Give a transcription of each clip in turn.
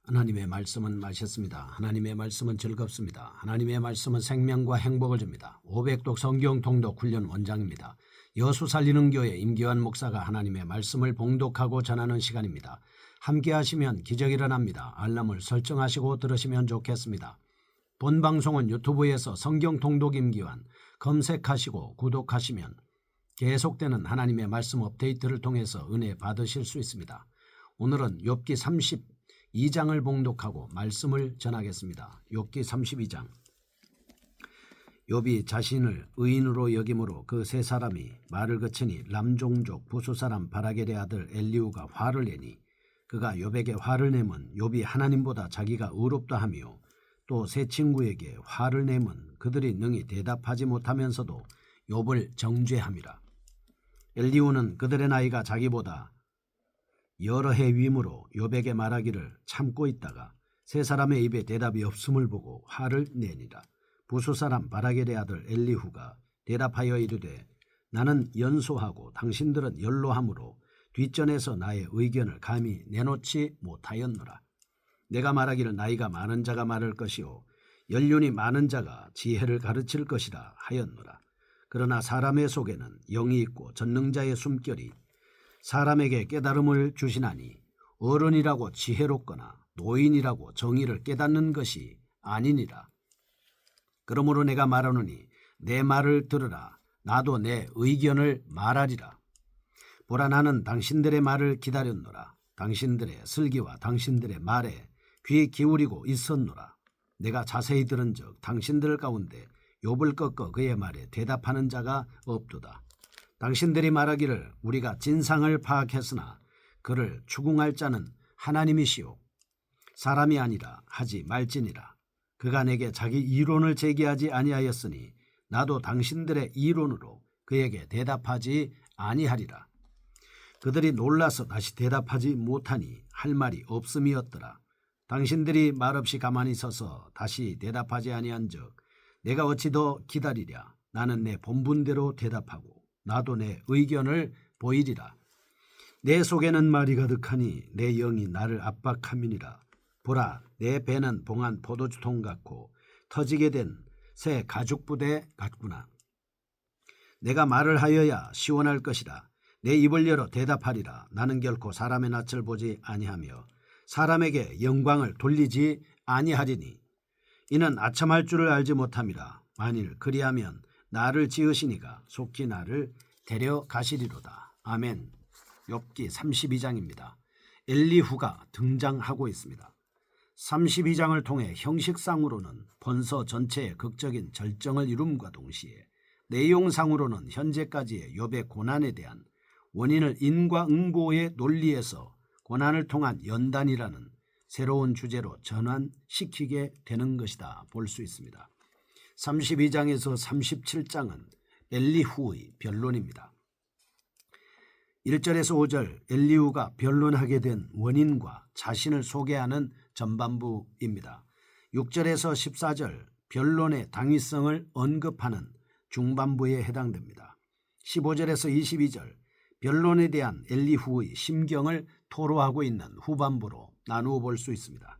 하나님의 말씀은 맛있습니다. 하나님의 말씀은 즐겁습니다. 하나님의 말씀은 생명과 행복을 줍니다. 500독 성경 통독 훈련 원장입니다. 여수 살리는 교회 임기환 목사가 하나님의 말씀을 봉독하고 전하는 시간입니다. 함께 하시면 기적이 일어납니다. 알람을 설정하시고 들으시면 좋겠습니다. 본 방송은 유튜브에서 성경 통독 임기환 검색하시고 구독하시면 계속되는 하나님의 말씀 업데이트를 통해서 은혜 받으실 수 있습니다. 오늘은 욥기 32장을 봉독하고 말씀을 전하겠습니다. 욥기 32장. 욥이 자신을 의인으로 여김으로 그 세 사람이 말을 그치니 람종족 부수 사람 바라겔의 아들 엘리후가 화를 내니 그가 욥에게 화를 내면 욥이 하나님보다 자기가 의롭다 하며 또 세 친구에게 화를 내면 그들이 능히 대답하지 못하면서도 욥을 정죄함이라. 엘리후는 그들의 나이가 자기보다 여러 해 위므로 욥에게 말하기를 참고 있다가 세 사람의 입에 대답이 없음을 보고 화를 내니라. 부수 사람 바라겔의 아들 엘리후가 대답하여 이르되 나는 연소하고 당신들은 연로함으로 뒷전에서 나의 의견을 감히 내놓지 못하였노라. 내가 말하기를 나이가 많은 자가 말할 것이요 연륜이 많은 자가 지혜를 가르칠 것이라 하였노라. 그러나 사람의 속에는 영이 있고 전능자의 숨결이 사람에게 깨달음을 주시나니 어른이라고 지혜롭거나 노인이라고 정의를 깨닫는 것이 아니니라. 그러므로 내가 말하노니 내 말을 들으라. 나도 내 의견을 말하리라. 보라, 나는 당신들의 말을 기다렸노라. 당신들의 슬기와 당신들의 말에 귀 기울이고 있었노라. 내가 자세히 들은즉 당신들 가운데 욥을 꺾어 그의 말에 대답하는 자가 없도다. 당신들이 말하기를 우리가 진상을 파악했으나 그를 추궁할 자는 하나님이시오 사람이 아니라 하지 말지니라. 그가 내게 자기 이론을 제기하지 아니하였으니 나도 당신들의 이론으로 그에게 대답하지 아니하리라. 그들이 놀라서 다시 대답하지 못하니 할 말이 없음이었더라. 당신들이 말없이 가만히 서서 다시 대답하지 아니한즉 내가 어찌 더 기다리랴. 나는 내 본분대로 대답하고 나도 내 의견을 보이리라. 내 속에는 말이 가득하니 내 영이 나를 압박함이니라. 보라, 내 배는 봉한 포도주통 같고 터지게 된 새 가죽부대 같구나. 내가 말을 하여야 시원할 것이라. 내 입을 열어 대답하리라. 나는 결코 사람의 낯을 보지 아니하며 사람에게 영광을 돌리지 아니하리니 이는 아첨할 줄을 알지 못함이라. 만일 그리하면 나를 지으시니가 속히 나를 데려가시리로다. 아멘. 욥기 32장입니다. 엘리후가 등장하고 있습니다. 32장을 통해 형식상으로는 본서 전체의 극적인 절정을 이룸과 동시에 내용상으로는 현재까지의 욥의 고난에 대한 원인을 인과응보의 논리에서 고난을 통한 연단이라는 새로운 주제로 전환시키게 되는 것이다 볼 수 있습니다. 32장에서 37장은 엘리후의 변론입니다. 1절에서 5절 엘리후가 변론하게 된 원인과 자신을 소개하는 전반부입니다. 6절에서 14절 변론의 당위성을 언급하는 중반부에 해당됩니다. 15절에서 22절 변론에 대한 엘리후의 심경을 토로하고 있는 후반부로 나누어 볼 수 있습니다.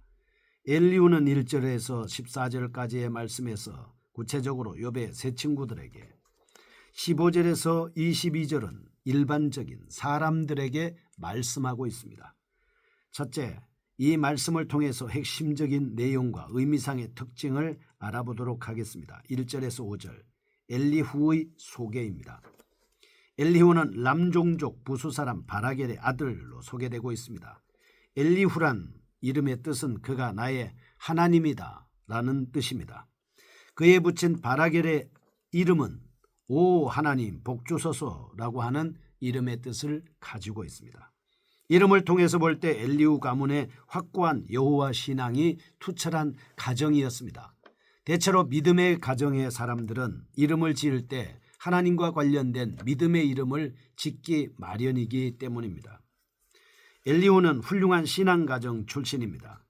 엘리후는 1절에서 14절까지의 말씀에서 구체적으로 욥의 세 친구들에게, 15절에서 22절은 일반적인 사람들에게 말씀하고 있습니다. 첫째, 이 말씀을 통해서 핵심적인 내용과 의미상의 특징을 알아보도록 하겠습니다. 1절에서 5절 엘리후의 소개입니다. 엘리후는 람종족 부수사람 바라겔의 아들로 소개되고 있습니다. 엘리후란 이름의 뜻은 그가 나의 하나님이다 라는 뜻입니다. 그에 붙인 바라겔의 이름은 오 하나님 복주소서라고 하는 이름의 뜻을 가지고 있습니다. 이름을 통해서 볼 때 엘리후 가문의 확고한 여호와 신앙이 투철한 가정이었습니다. 대체로 믿음의 가정의 사람들은 이름을 지을 때 하나님과 관련된 믿음의 이름을 짓기 마련이기 때문입니다. 엘리후는 훌륭한 신앙가정 출신입니다.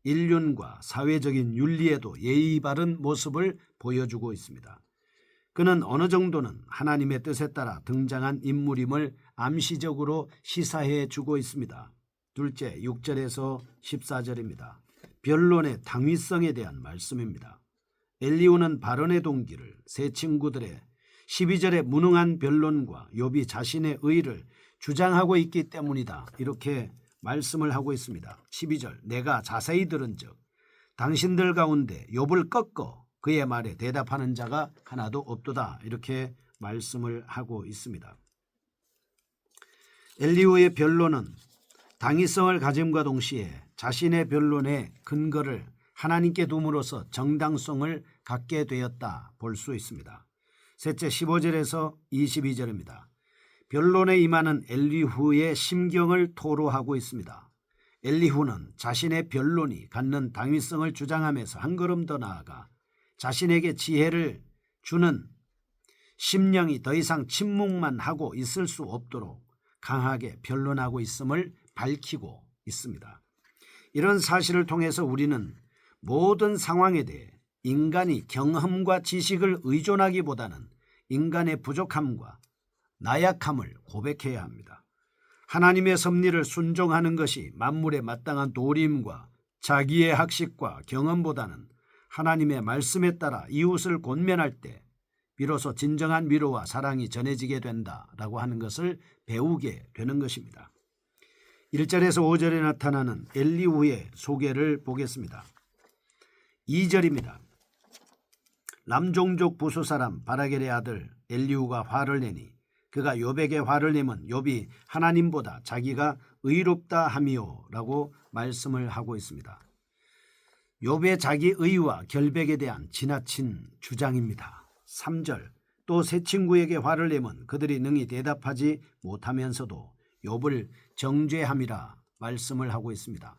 인륜과 사회적인 윤리에도 예의 바른 모습을 보여주고 있습니다. 그는 어느 정도는 하나님의 뜻에 따라 등장한 인물임을 암시적으로 시사해 주고 있습니다. 둘째 6절에서 14절입니다. 변론의 당위성에 대한 말씀입니다. 엘리후는 발언의 동기를 세 친구들의 12절의 무능한 변론과 욥이 자신의 의를 주장하고 있기 때문이다. 이렇게 말씀을 하고 있습니다. 12절 내가 자세히 들은즉 당신들 가운데 욥을 꺾어 그의 말에 대답하는 자가 하나도 없도다. 이렇게 말씀을 하고 있습니다. 엘리후의 변론은 당위성을 가짐과 동시에 자신의 변론의 근거를 하나님께 둠으로써 정당성을 갖게 되었다 볼 수 있습니다. 셋째 15절에서 22절입니다. 변론에 임하는 엘리후의 심경을 토로하고 있습니다. 엘리후는 자신의 변론이 갖는 당위성을 주장하면서 한 걸음 더 나아가 자신에게 지혜를 주는 심령이 더 이상 침묵만 하고 있을 수 없도록 강하게 변론하고 있음을 밝히고 있습니다. 이런 사실을 통해서 우리는 모든 상황에 대해 인간이 경험과 지식을 의존하기보다는 인간의 부족함과 나약함을 고백해야 합니다. 하나님의 섭리를 순종하는 것이 만물에 마땅한 도림과 자기의 학식과 경험보다는 하나님의 말씀에 따라 이웃을 권면할 때 비로소 진정한 위로와 사랑이 전해지게 된다라고 하는 것을 배우게 되는 것입니다. 1절에서 5절에 나타나는 엘리후의 소개를 보겠습니다. 2절입니다. 람종족 부수 사람 바라겔의 아들 엘리후가 화를 내니 그가 욥에게 화를 내면 욥이 하나님보다 자기가 의롭다 함이요라고 말씀을 하고 있습니다. 욥의 자기 의와 결백에 대한 지나친 주장입니다. 3절 또 세 친구에게 화를 내면 그들이 능히 대답하지 못하면서도 욥을 정죄함이라 말씀을 하고 있습니다.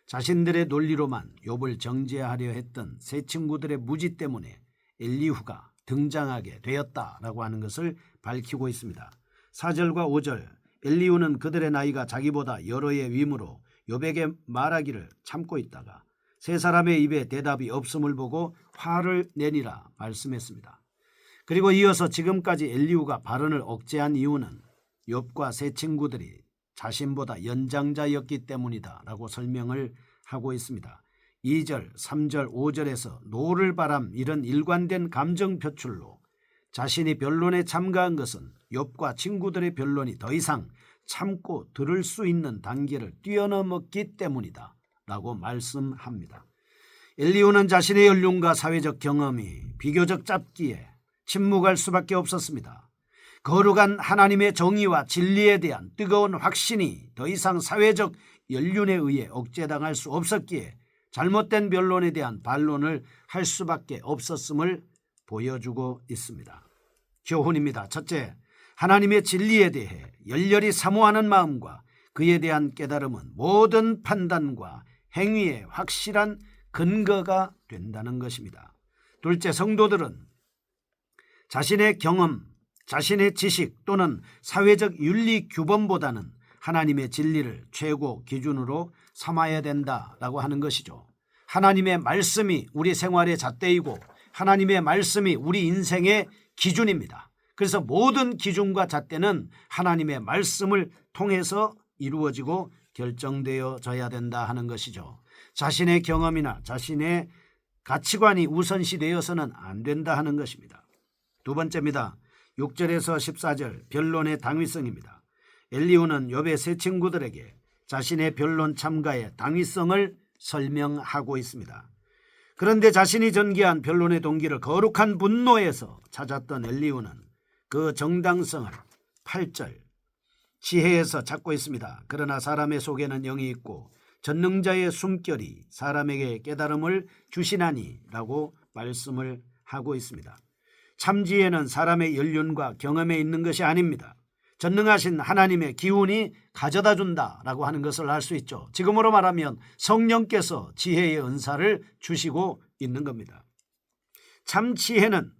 자신들의 논리로만 욥을 정죄하려 했던 세 친구들의 무지 때문에 엘리후가 등장하게 되었다라고 하는 것을 밝히고 있습니다. 4절과 5절 엘리후는 그들의 나이가 자기보다 여러의 위므로 욥에게 말하기를 참고 있다가 세 사람의 입에 대답이 없음을 보고 화를 내니라 말씀했습니다. 그리고 이어서 지금까지 엘리후가 발언을 억제한 이유는 욥과 세 친구들이 자신보다 연장자였기 때문이다 라고 설명을 하고 있습니다. 2절, 3절, 5절에서 노를 바람 이런 일관된 감정 표출로 자신이 변론에 참가한 것은 욥과 친구들의 변론이 더 이상 참고 들을 수 있는 단계를 뛰어넘었기 때문이다 라고 말씀합니다. 엘리후는 자신의 연륜과 사회적 경험이 비교적 짧기에 침묵할 수밖에 없었습니다. 거룩한 하나님의 정의와 진리에 대한 뜨거운 확신이 더 이상 사회적 연륜에 의해 억제당할 수 없었기에 잘못된 변론에 대한 반론을 할 수밖에 없었음을 보여주고 있습니다. 교훈입니다. 첫째, 하나님의 진리에 대해 열렬히 사모하는 마음과 그에 대한 깨달음은 모든 판단과 행위의 확실한 근거가 된다는 것입니다. 둘째, 성도들은 자신의 경험, 자신의 지식 또는 사회적 윤리 규범보다는 하나님의 진리를 최고 기준으로 삼아야 된다라고 하는 것이죠. 하나님의 말씀이 우리 생활의 잣대이고 하나님의 말씀이 우리 인생의 기준입니다. 그래서 모든 기준과 잣대는 하나님의 말씀을 통해서 이루어지고 결정되어져야 된다 하는 것이죠. 자신의 경험이나 자신의 가치관이 우선시 되어서는 안 된다 하는 것입니다. 두 번째입니다. 6절에서 14절 변론의 당위성입니다. 엘리후는 욥의 세 친구들에게 자신의 변론 참가의 당위성을 설명하고 있습니다. 그런데 자신이 전개한 변론의 동기를 거룩한 분노에서 찾았던 엘리후는 그 정당성을 8절 지혜에서 찾고 있습니다. 그러나 사람의 속에는 영이 있고 전능자의 숨결이 사람에게 깨달음을 주시나니 라고 말씀을 하고 있습니다. 참지혜는 사람의 연륜과 경험에 있는 것이 아닙니다. 전능하신 하나님의 기운이 가져다 준다라고 하는 것을 알 수 있죠. 지금으로 말하면 성령께서 지혜의 은사를 주시고 있는 겁니다. 참 지혜는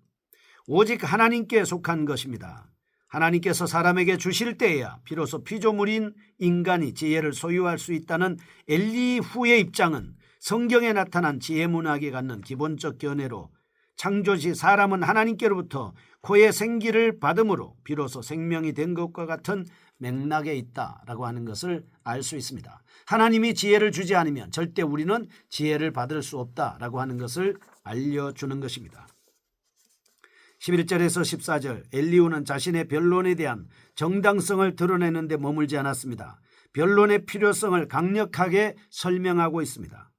오직 하나님께 속한 것입니다. 하나님께서 사람에게 주실 때에야 비로소 피조물인 인간이 지혜를 소유할 수 있다는 엘리후의 입장은 성경에 나타난 지혜 문학이 갖는 기본적 견해로 창조시 사람은 하나님께로부터 코의 생기를 받음으로 비로소 생명이 된 것과 같은 맥락에 있다라고 하는 것을 알 수 있습니다. 하나님이 지혜를 주지 않으면 절대 우리는 지혜를 받을 수 없다라고 하는 것을 알려주는 것입니다. 11절에서 14절 엘리후는 자신의 변론에 대한 정당성을 드러내는 데 머물지 않았습니다. 변론의 필요성을 강력하게 설명하고 있습니다.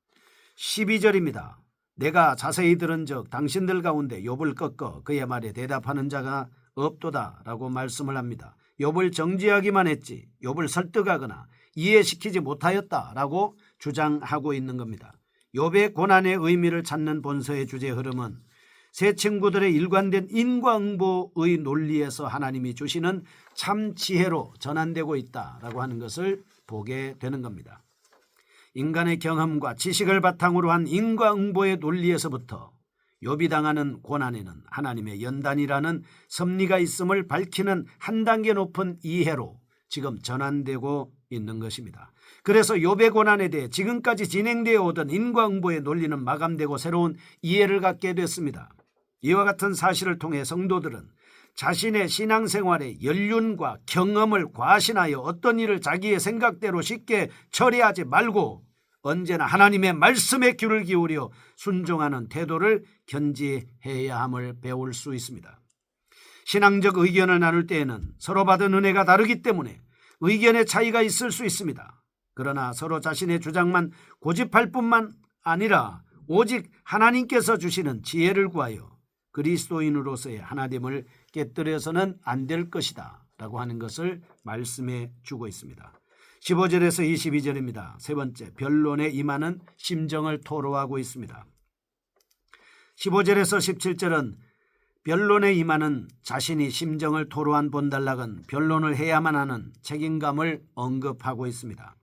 12절입니다. 내가 자세히 들은즉 당신들 가운데 욥을 꺾어 그의 말에 대답하는 자가 없도다 라고 말씀을 합니다. 욥을 정죄하기만 했지 욥을 설득하거나 이해시키지 못하였다 라고 주장하고 있는 겁니다. 욥의 고난의 의미를 찾는 본서의 주제 흐름은 세 친구들의 일관된 인과응보의 논리에서 하나님이 주시는 참 지혜로 전환되고 있다라고 하는 것을 보게 되는 겁니다. 인간의 경험과 지식을 바탕으로 한 인과응보의 논리에서부터 욥이 당하는 고난에는 하나님의 연단이라는 섭리가 있음을 밝히는 한 단계 높은 이해로 지금 전환되고 있는 것입니다. 그래서 욥의 고난에 대해 지금까지 진행되어 오던 인과응보의 논리는 마감되고 새로운 이해를 갖게 됐습니다. 이와 같은 사실을 통해 성도들은 자신의 신앙생활의 연륜과 경험을 과신하여 어떤 일을 자기의 생각대로 쉽게 처리하지 말고 언제나 하나님의 말씀에 귀를 기울여 순종하는 태도를 견지해야 함을 배울 수 있습니다. 신앙적 의견을 나눌 때에는 서로 받은 은혜가 다르기 때문에 의견의 차이가 있을 수 있습니다. 그러나 서로 자신의 주장만 고집할 뿐만 아니라 오직 하나님께서 주시는 지혜를 구하여 그리스도인으로서의 하나됨을 깨뜨려서는 안 될 것이다 라고 하는 것을 말씀해 주고 있습니다. 15절에서 22절입니다. 세 번째, 변론에 임하는 심정을 토로하고 있습니다. 15절에서 17절은 변론에 임하는 자신이 심정을 토로한 본달락은 변론을 해야만 하는 책임감을 언급하고 있습니다.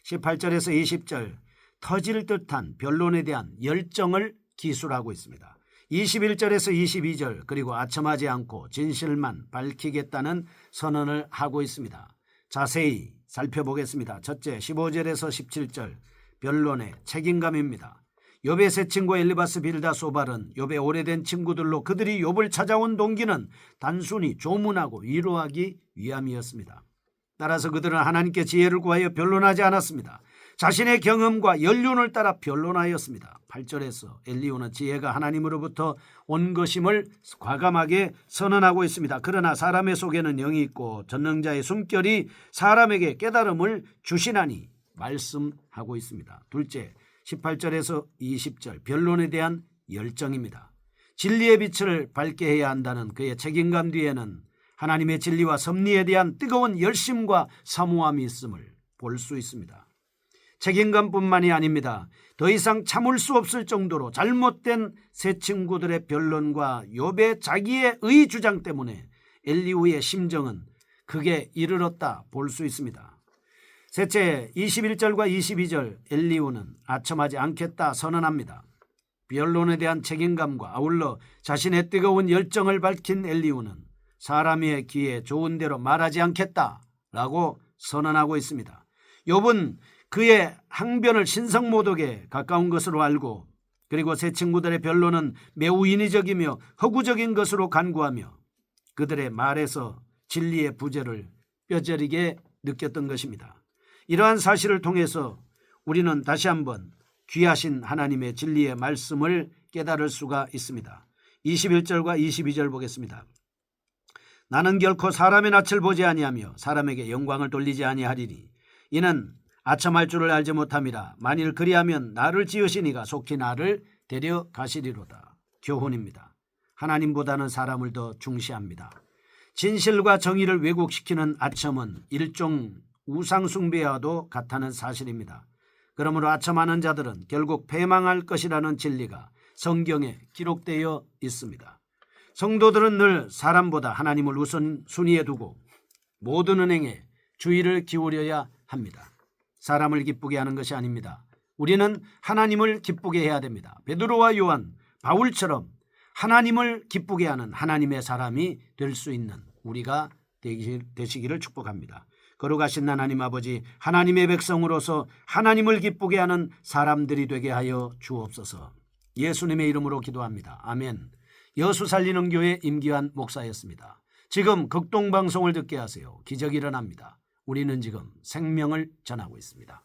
18절에서 20절, 터질 듯한 변론에 대한 열정을 기술하고 있습니다. 21절에서 22절 그리고 아첨하지 않고 진실만 밝히겠다는 선언을 하고 있습니다. 자세히 살펴보겠습니다. 첫째, 15절에서 17절 변론의 책임감입니다. 욥의 세 친구 엘리바스, 빌다, 소발은 욥의 오래된 친구들로 그들이 욥을 찾아온 동기는 단순히 조문하고 위로하기 위함이었습니다. 따라서 그들은 하나님께 지혜를 구하여 변론하지 않았습니다. 자신의 경험과 연륜을 따라 변론하였습니다. 8절에서 엘리후는 지혜가 하나님으로부터 온 것임을 과감하게 선언하고 있습니다. 그러나 사람의 속에는 영이 있고 전능자의 숨결이 사람에게 깨달음을 주시나니 말씀하고 있습니다. 둘째, 18절에서 20절 변론에 대한 열정입니다. 진리의 빛을 밝게 해야 한다는 그의 책임감 뒤에는 하나님의 진리와 섭리에 대한 뜨거운 열심과 사모함이 있음을 볼 수 있습니다. 책임감뿐만이 아닙니다. 더 이상 참을 수 없을 정도로 잘못된 세 친구들의 변론과 욥의 자기의 의 주장 때문에 엘리후의 심정은 극에 이르렀다 볼 수 있습니다. 셋째, 21절과 22절 엘리후는 아첨하지 않겠다 선언합니다. 변론에 대한 책임감과 아울러 자신의 뜨거운 열정을 밝힌 엘리후는 사람의 귀에 좋은 대로 말하지 않겠다라고 선언하고 있습니다. 욥은 그의 항변을 신성모독에 가까운 것으로 알고 그리고 세 친구들의 변론은 매우 인위적이며 허구적인 것으로 간구하며 그들의 말에서 진리의 부재를 뼈저리게 느꼈던 것입니다. 이러한 사실을 통해서 우리는 다시 한번 귀하신 하나님의 진리의 말씀을 깨달을 수가 있습니다. 21절과 22절 보겠습니다. 나는 결코 사람의 낯을 보지 아니하며 사람에게 영광을 돌리지 아니하리니 이는 아첨할 줄을 알지 못함이라. 만일 그리하면 나를 지으신 이가 속히 나를 데려가시리로다. 교훈입니다. 하나님보다는 사람을 더 중시합니다. 진실과 정의를 왜곡시키는 아첨은 일종 우상숭배와도 같다는 사실입니다. 그러므로 아첨하는 자들은 결국 패망할 것이라는 진리가 성경에 기록되어 있습니다. 성도들은 늘 사람보다 하나님을 우선순위에 두고 모든 은행에 주의를 기울여야 합니다. 사람을 기쁘게 하는 것이 아닙니다. 우리는 하나님을 기쁘게 해야 됩니다. 베드로와 요한, 바울처럼 하나님을 기쁘게 하는 하나님의 사람이 될 수 있는 우리가 되시기를 축복합니다. 거룩하신 하나님 아버지, 하나님의 백성으로서 하나님을 기쁘게 하는 사람들이 되게 하여 주옵소서. 예수님의 이름으로 기도합니다. 아멘. 여수 살리는 교회 임기환 목사였습니다. 지금 극동방송을 듣게 하세요. 기적이 일어납니다. 우리는 지금 생명을 전하고 있습니다.